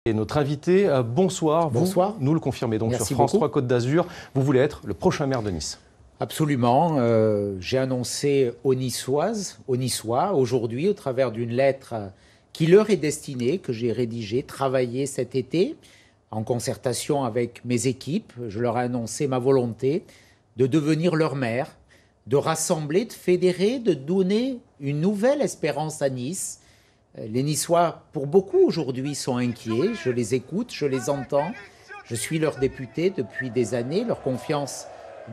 Et notre invité, bonsoir. Bonsoir. Vous nous le confirmez donc. Merci sur France beaucoup. 3 Côte d'Azur. Vous voulez être le prochain maire de Nice. Absolument. J'ai annoncé aux Niçoises, aux Niçois, aujourd'hui, au travers d'une lettre qui leur est destinée, que j'ai rédigée, travaillée cet été, en concertation avec mes équipes. Je leur ai annoncé ma volonté de devenir leur maire, de rassembler, de fédérer, de donner une nouvelle espérance à Nice. Les Niçois, pour beaucoup aujourd'hui, sont inquiets. Je les écoute, je les entends. Je suis leur député depuis des années. Leur confiance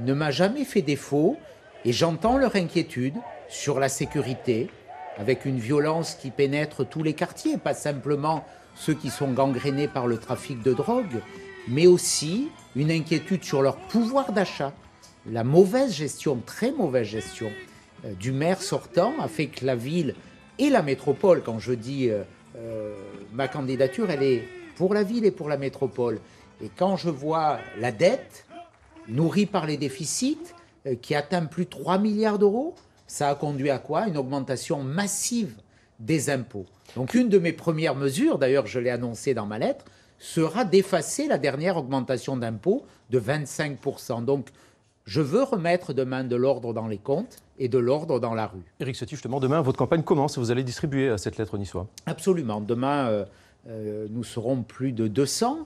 ne m'a jamais fait défaut. Et j'entends leur inquiétude sur la sécurité, avec une violence qui pénètre tous les quartiers, pas simplement ceux qui sont gangrénés par le trafic de drogue, mais aussi une inquiétude sur leur pouvoir d'achat. La mauvaise gestion, très mauvaise gestion du maire sortant a fait que la ville et la métropole, quand je dis ma candidature, elle est pour la ville et pour la métropole. Et quand je vois la dette nourrie par les déficits qui atteint plus de 3 milliards d'euros, ça a conduit à quoi? Une augmentation massive des impôts. Donc une de mes premières mesures, d'ailleurs je l'ai annoncé dans ma lettre, sera d'effacer la dernière augmentation d'impôts de 25%. Donc je veux remettre demain de l'ordre dans les comptes et de l'ordre dans la rue. Éric Ciotti, justement, demain, votre campagne commence et vous allez distribuer cette lettre aux Niçois. Absolument. Demain, nous serons plus de 200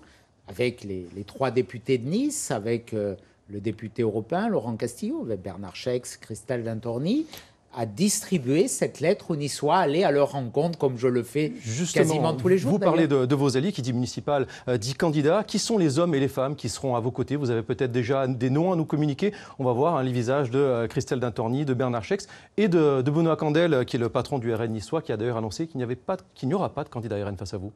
avec les 3 députés de Nice, avec le député européen Laurent Castillo, avec Bernard Schex, Christelle Dentorny, à distribuer cette lettre aux Niçois, aller à leur rencontre comme je le fais quasiment tous les jours. Vous parlez de vos alliés, qui dit municipal, dit candidat. Qui sont les hommes et les femmes qui seront à vos côtés? Vous avez peut-être déjà des noms à nous communiquer. On va voir les visages de Christelle Dentorny, de Bernard Schex et de Benoît Candel, qui est le patron du RN niçois, qui a d'ailleurs annoncé qu'il n'y aura pas de candidat RN face à vous.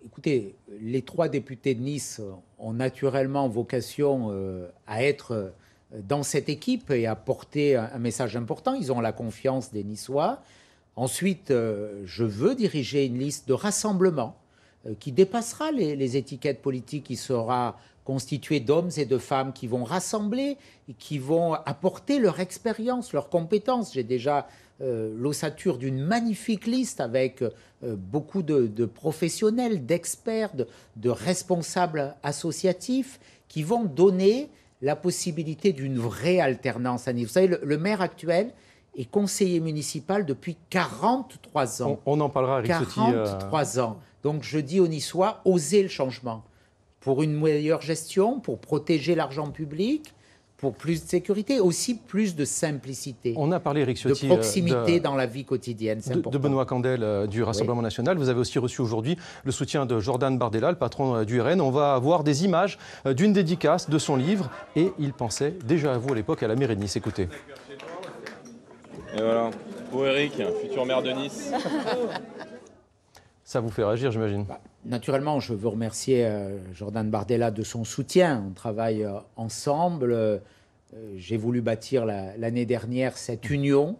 Écoutez, les 3 députés de Nice ont naturellement vocation à être dans cette équipe et à porter un message important. Ils ont la confiance des Niçois. Ensuite, je veux diriger une liste de rassemblement qui dépassera les étiquettes politiques, qui sera constituée d'hommes et de femmes qui vont rassembler et qui vont apporter leur expérience, leurs compétences. J'ai déjà l'ossature d'une magnifique liste avec beaucoup de professionnels, d'experts, de responsables associatifs qui vont donner la possibilité d'une vraie alternance à Nice. Vous savez, le maire actuel est conseiller municipal depuis 43 ans. On en parlera, Éric Ciotti. 43 ans. Donc je dis aux Niçois, osez le changement. Pour une meilleure gestion, pour protéger l'argent public, pour plus de sécurité, aussi plus de simplicité. On a parlé, Éric Ciotti, de proximité dans la vie quotidienne, c'est important. De Benoît Candel du Rassemblement national. Vous avez aussi reçu aujourd'hui le soutien de Jordan Bardella, le patron du RN. On va avoir des images d'une dédicace de son livre et il pensait déjà à vous à l'époque à la mairie de Nice. Écoutez. Et voilà, pour Éric, futur maire de Nice. Ça vous fait réagir, j'imagine. Naturellement, je veux remercier Jordan Bardella de son soutien. On travaille ensemble. J'ai voulu bâtir l'année dernière cette union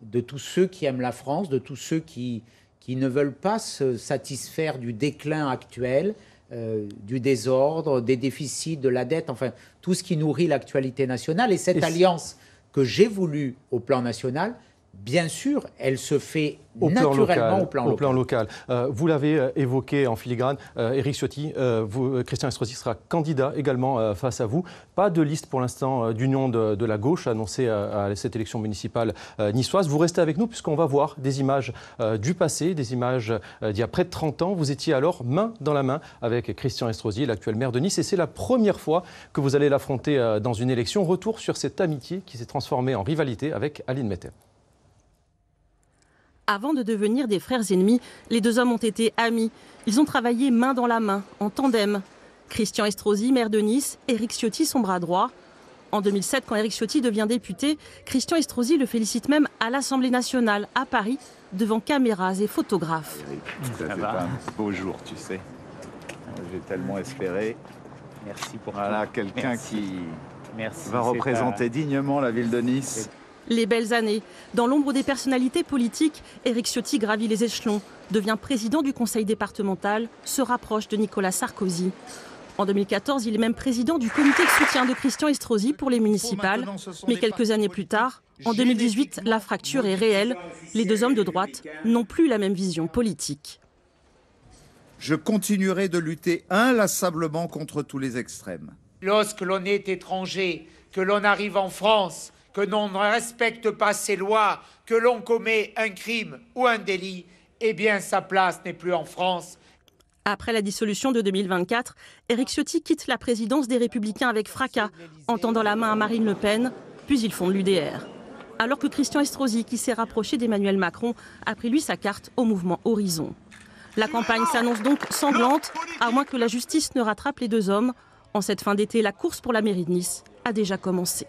de tous ceux qui aiment la France, de tous ceux qui ne veulent pas se satisfaire du déclin actuel, du désordre, des déficits, de la dette, enfin tout ce qui nourrit l'actualité nationale. Et cette alliance que j'ai voulu au plan national, bien sûr, elle se fait naturellement au plan local. Vous l'avez évoqué en filigrane, Éric Ciotti, Christian Estrosi sera candidat également face à vous. Pas de liste pour l'instant d'union de la gauche annoncée à cette élection municipale niçoise. Vous restez avec nous puisqu'on va voir des images du passé, des images d'il y a près de 30 ans. Vous étiez alors main dans la main avec Christian Estrosi, l'actuel maire de Nice. Et c'est la première fois que vous allez l'affronter dans une élection. Retour sur cette amitié qui s'est transformée en rivalité avec Aline Metter. Avant de devenir des frères ennemis, les 2 hommes ont été amis. Ils ont travaillé main dans la main, en tandem. Christian Estrosi, maire de Nice, Éric Ciotti, son bras droit. En 2007, quand Éric Ciotti devient député, Christian Estrosi le félicite même à l'Assemblée nationale, à Paris, devant caméras et photographes. Ça c'est un beau jour, tu sais. J'ai tellement espéré. Merci pour voilà, quelqu'un qui va représenter dignement la ville de Nice. Les belles années. Dans l'ombre des personnalités politiques, Éric Ciotti gravit les échelons, devient président du conseil départemental, se rapproche de Nicolas Sarkozy. En 2014, il est même président du comité de soutien de Christian Estrosi pour les municipales. Mais quelques années plus tard, en 2018, la fracture est réelle. Les 2 hommes de droite n'ont plus la même vision politique. je continuerai de lutter inlassablement contre tous les extrêmes. Lorsque l'on est étranger, que l'on arrive en France, que l'on ne respecte pas ces lois, que l'on commet un crime ou un délit, eh bien sa place n'est plus en France. Après la dissolution de 2024, Éric Ciotti quitte la présidence des Républicains avec fracas, en tendant la main à Marine Le Pen, puis il fonde l'UDR. Alors que Christian Estrosi, qui s'est rapproché d'Emmanuel Macron, a pris lui sa carte au mouvement Horizon. La campagne s'annonce donc sanglante, à moins que la justice ne rattrape les deux hommes. En cette fin d'été, la course pour la mairie de Nice a déjà commencé.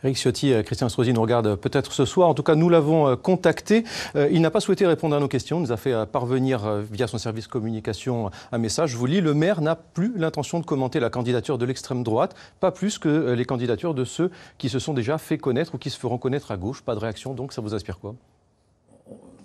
Éric Ciotti, Christian Estrosi nous regarde peut-être ce soir. En tout cas, nous l'avons contacté. Il n'a pas souhaité répondre à nos questions. Il nous a fait parvenir via son service communication un message. Je vous lis, le maire n'a plus l'intention de commenter la candidature de l'extrême droite, pas plus que les candidatures de ceux qui se sont déjà fait connaître ou qui se feront connaître à gauche. Pas de réaction, donc ça vous inspire quoi?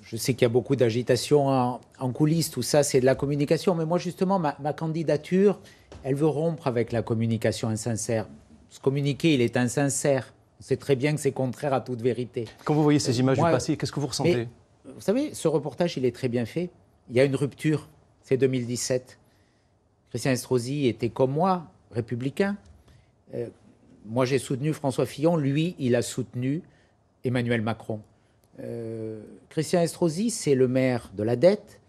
Je sais qu'il y a beaucoup d'agitation en coulisses, tout ça, c'est de la communication. Mais moi, justement, ma candidature, elle veut rompre avec la communication insincère. Ce communiqué, il est insincère. On sait très bien que c'est contraire à toute vérité. Quand vous voyez ces images du passé, qu'est-ce que vous ressentez? Vous savez, ce reportage, il est très bien fait. Il y a une rupture. C'est 2017. Christian Estrosi était comme moi, républicain. Moi, j'ai soutenu François Fillon. Lui, il a soutenu Emmanuel Macron. Christian Estrosi, c'est le maire de la dette,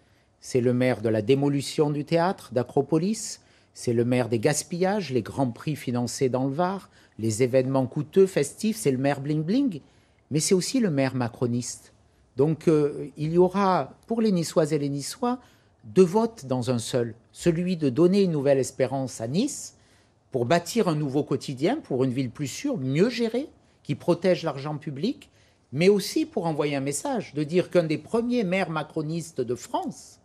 c'est le maire de la démolition du théâtre d'Acropolis, c'est le maire des gaspillages, les grands prix financés dans le Var, les événements coûteux, festifs, c'est le maire bling-bling, mais c'est aussi le maire macroniste. Donc il y aura, pour les Niçoises et les Niçois, deux votes dans un seul. Celui de donner une nouvelle espérance à Nice, pour bâtir un nouveau quotidien, pour une ville plus sûre, mieux gérée, qui protège l'argent public, mais aussi pour envoyer un message, de dire qu'un des premiers maires macronistes de France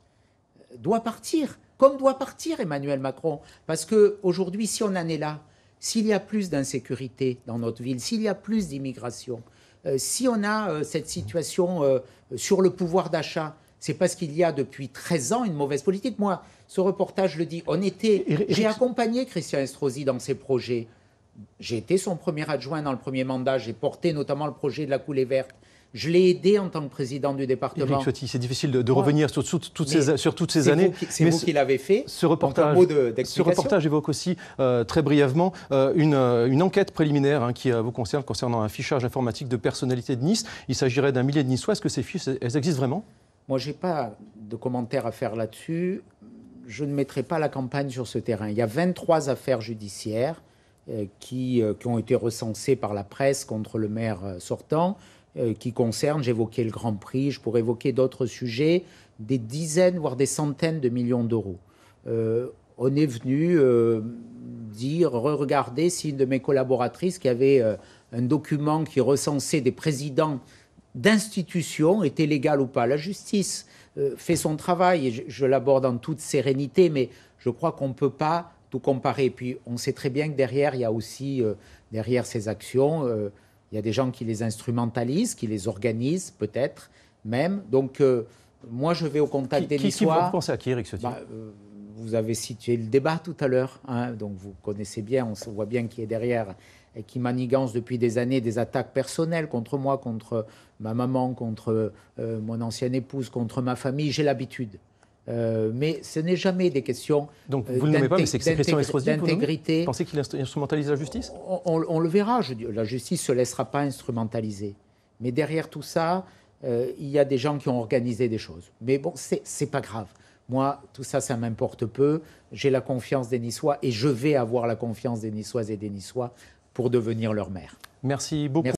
doit partir, comme doit partir Emmanuel Macron. Parce qu'aujourd'hui, si on en est là, s'il y a plus d'insécurité dans notre ville, s'il y a plus d'immigration, si on a cette situation sur le pouvoir d'achat, c'est parce qu'il y a depuis 13 ans une mauvaise politique. Moi, ce reportage le dit, j'ai accompagné Christian Estrosi dans ses projets. J'ai été son premier adjoint dans le premier mandat, j'ai porté notamment le projet de la coulée verte. Je l'ai aidé en tant que président du département. Éric Ciotti, c'est difficile de revenir sur toutes ces années. C'est vous qui l'avez fait. Ce reportage évoque aussi très brièvement une enquête préliminaire qui vous concerne concernant un fichage informatique de personnalités de Nice. Il s'agirait d'un millier de Niçois. Est-ce que ces fiches, elles existent vraiment? Moi, je n'ai pas de commentaires à faire là-dessus. Je ne mettrai pas la campagne sur ce terrain. Il y a 23 affaires judiciaires qui ont été recensées par la presse contre le maire sortant, qui concernent, j'évoquais le Grand Prix, je pourrais évoquer d'autres sujets, des dizaines, voire des centaines de millions d'euros. On est venu dire, regarder si une de mes collaboratrices qui avait un document qui recensait des présidents d'institutions était légal ou pas. La justice fait son travail, et je l'aborde en toute sérénité, mais je crois qu'on ne peut pas tout comparer. Et puis, on sait très bien que derrière, il y a aussi, derrière ces actions, il y a des gens qui les instrumentalisent, qui les organisent, peut-être, même. Donc, moi, je vais au contact des Niçois. Vous pensez à qui, Éric Ciotti? Vous avez situé le débat tout à l'heure, donc vous connaissez bien, on voit bien qui est derrière et qui manigance depuis des années des attaques personnelles contre moi, contre ma maman, contre mon ancienne épouse, contre ma famille. J'ai l'habitude. Mais ce n'est jamais des questions donc vous ne le nommez pas, mais c'est Christian Estrosi d'intégrité. Vous pensez qu'il instrumentalise la justice? On le verra. La justice ne se laissera pas instrumentaliser. Mais derrière tout ça, il y a des gens qui ont organisé des choses. Mais bon, c'est pas grave. Moi, tout ça, ça m'importe peu. J'ai la confiance des Niçois et je vais avoir la confiance des Niçoises et des Niçois pour devenir leur maire. Merci beaucoup.